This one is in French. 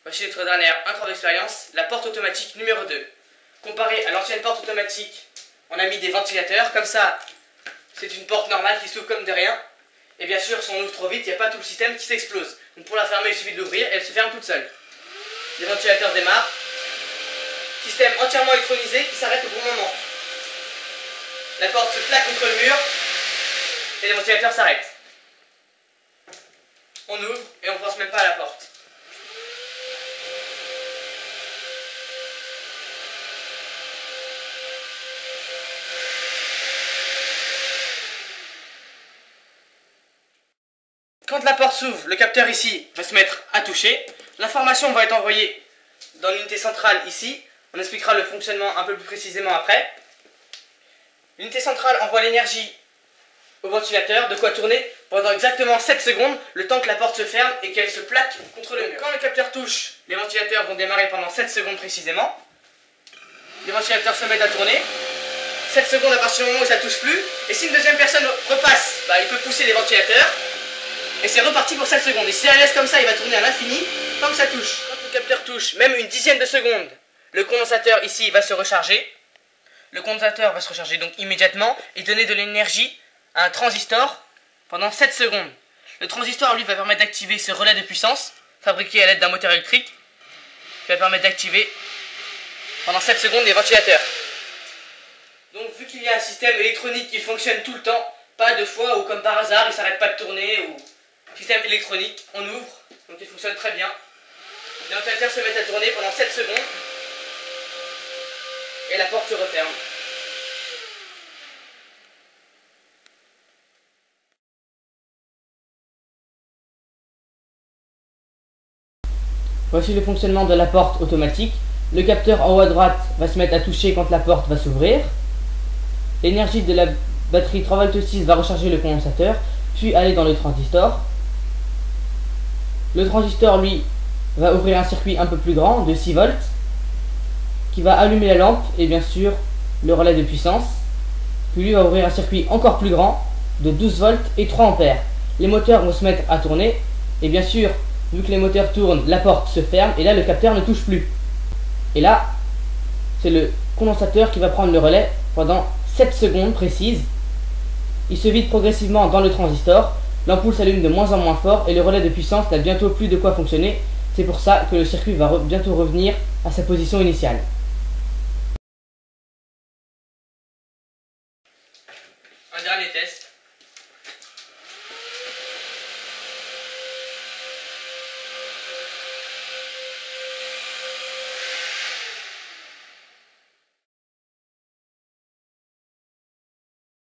Voici notre dernière intro d'expérience, la porte automatique numéro 2. Comparé à l'ancienne porte automatique, on a mis des ventilateurs, comme ça c'est une porte normale qui s'ouvre comme de rien. Et bien sûr, si on ouvre trop vite, il n'y a pas tout le système qui s'explose. Donc pour la fermer, il suffit de l'ouvrir et elle se ferme toute seule. Les ventilateurs démarrent. Système entièrement électronisé qui s'arrête au bon moment. La porte se plaque contre le mur et les ventilateurs s'arrêtent. On ouvre et on ne pense même pas à la porte. Quand la porte s'ouvre, le capteur ici va se mettre à toucher. L'information va être envoyée dans l'unité centrale ici. On expliquera le fonctionnement un peu plus précisément après. L'unité centrale envoie l'énergie au ventilateur, de quoi tourner pendant exactement 7 secondes, le temps que la porte se ferme et qu'elle se plaque contre le mur. Quand le capteur touche, les ventilateurs vont démarrer pendant 7 secondes précisément. Les ventilateurs se mettent à tourner. 7 secondes à partir du moment où ça ne touche plus. Et si une deuxième personne repasse, il peut pousser les ventilateurs. Et c'est reparti pour 7 secondes. Et si elle laisse comme ça, il va tourner à l'infini tant que ça touche. Quand le capteur touche, même une dixième de seconde, le condensateur ici va se recharger. Le condensateur va se recharger donc immédiatement et donner de l'énergie à un transistor pendant 7 secondes. Le transistor, lui, va permettre d'activer ce relais de puissance, fabriqué à l'aide d'un moteur électrique, qui va permettre d'activer pendant 7 secondes les ventilateurs. Donc vu qu'il y a un système électronique qui fonctionne tout le temps, pas de fois où comme par hasard il ne s'arrête pas de tourner, ou système électronique, on ouvre, donc il fonctionne très bien. Les ventilateurs se mettent à tourner pendant 7 secondes et la porte se referme. Voici le fonctionnement de la porte automatique. Le capteur en haut à droite va se mettre à toucher quand la porte va s'ouvrir. L'énergie de la batterie 3,6 V va recharger le condensateur, puis aller dans le transistor. Le transistor, lui, va ouvrir un circuit un peu plus grand de 6 volts qui va allumer la lampe et bien sûr le relais de puissance. Puis lui va ouvrir un circuit encore plus grand de 12 volts et 3 ampères. Les moteurs vont se mettre à tourner et bien sûr, vu que les moteurs tournent, la porte se ferme et là le capteur ne touche plus. Et là, c'est le condensateur qui va prendre le relais pendant 7 secondes précises. Il se vide progressivement dans le transistor. L'ampoule s'allume de moins en moins fort et le relais de puissance n'a bientôt plus de quoi fonctionner. C'est pour ça que le circuit va bientôt revenir à sa position initiale.